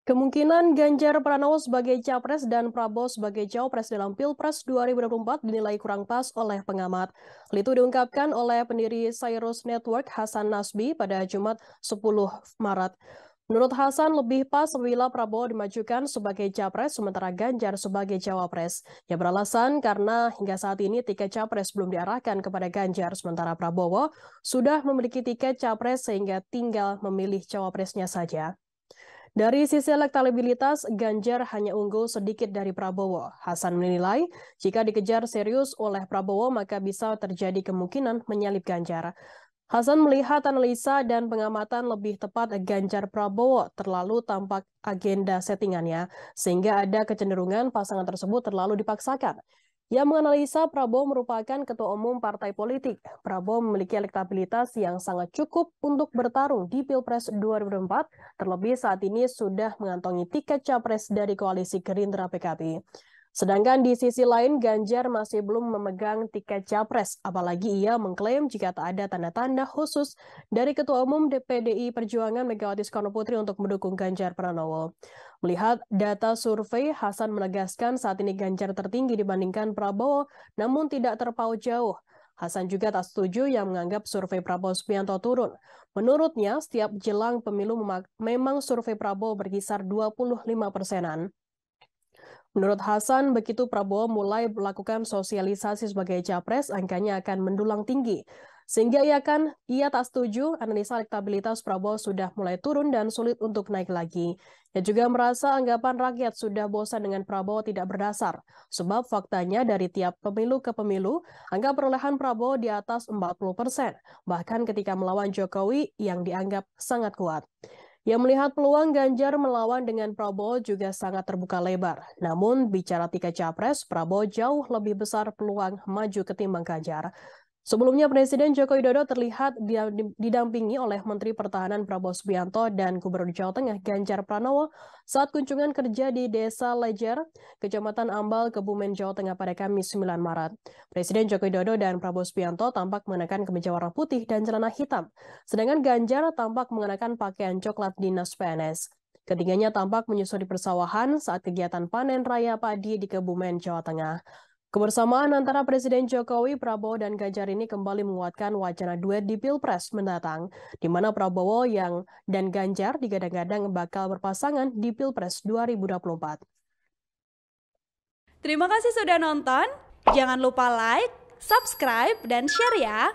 Kemungkinan Ganjar Pranowo sebagai capres dan Prabowo sebagai cawapres dalam Pilpres 2024 dinilai kurang pas oleh pengamat. Hal itu diungkapkan oleh pendiri Cyrus Network Hasan Nasbi pada Jumat 10 Maret. Menurut Hasan, lebih pas apabila Prabowo dimajukan sebagai capres sementara Ganjar sebagai cawapres. Ia beralasan karena hingga saat ini tiket capres belum diarahkan kepada Ganjar sementara Prabowo sudah memiliki tiket capres sehingga tinggal memilih cawapresnya saja. Dari sisi elektabilitas, Ganjar hanya unggul sedikit dari Prabowo. Hasan menilai, jika dikejar serius oleh Prabowo, maka bisa terjadi kemungkinan menyalip Ganjar. Hasan melihat analisa dan pengamatan lebih tepat Ganjar Prabowo terlalu tampak agenda settingannya, sehingga ada kecenderungan pasangan tersebut terlalu dipaksakan. Ia menganalisa Prabowo merupakan ketua umum partai politik. Prabowo memiliki elektabilitas yang sangat cukup untuk bertarung di Pilpres 2024, terlebih saat ini sudah mengantongi tiket capres dari koalisi Gerindra PKB. Sedangkan di sisi lain, Ganjar masih belum memegang tiket capres, apalagi ia mengklaim jika tak ada tanda-tanda khusus dari Ketua Umum PDI Perjuangan Megawati Soekarnoputri untuk mendukung Ganjar Pranowo. Melihat data survei, Hasan menegaskan saat ini Ganjar tertinggi dibandingkan Prabowo, namun tidak terpaut jauh. Hasan juga tak setuju yang menganggap survei Prabowo Subianto turun. Menurutnya, setiap jelang pemilu memang survei Prabowo berkisar 25%-an. Menurut Hasan, begitu Prabowo mulai melakukan sosialisasi sebagai capres, angkanya akan mendulang tinggi. Sehingga ia tak setuju analisa elektabilitas Prabowo sudah mulai turun dan sulit untuk naik lagi. Ia juga merasa anggapan rakyat sudah bosan dengan Prabowo tidak berdasar. Sebab faktanya dari tiap pemilu ke pemilu, angka perolehan Prabowo di atas 40%. Bahkan ketika melawan Jokowi yang dianggap sangat kuat. Ia melihat peluang Ganjar melawan dengan Prabowo juga sangat terbuka lebar. Namun bicara tiket capres, Prabowo jauh lebih besar peluang maju ketimbang Ganjar. Sebelumnya Presiden Joko Widodo terlihat didampingi oleh Menteri Pertahanan Prabowo Subianto dan Gubernur Jawa Tengah Ganjar Pranowo saat kunjungan kerja di Desa Lejer, Kecamatan Ambal, Kebumen, Jawa Tengah pada Kamis 9 Maret. Presiden Joko Widodo dan Prabowo Subianto tampak mengenakan kemeja warna putih dan celana hitam, sedangkan Ganjar tampak mengenakan pakaian coklat dinas PNS. Ketiganya tampak menyusuri persawahan saat kegiatan panen raya padi di Kebumen, Jawa Tengah. Kebersamaan antara Presiden Jokowi, Prabowo, dan Ganjar ini kembali menguatkan wacana duet di Pilpres mendatang, di mana Prabowo dan Ganjar digadang-gadang bakal berpasangan di Pilpres 2024. Terima kasih sudah nonton. Jangan lupa like, subscribe, dan share ya.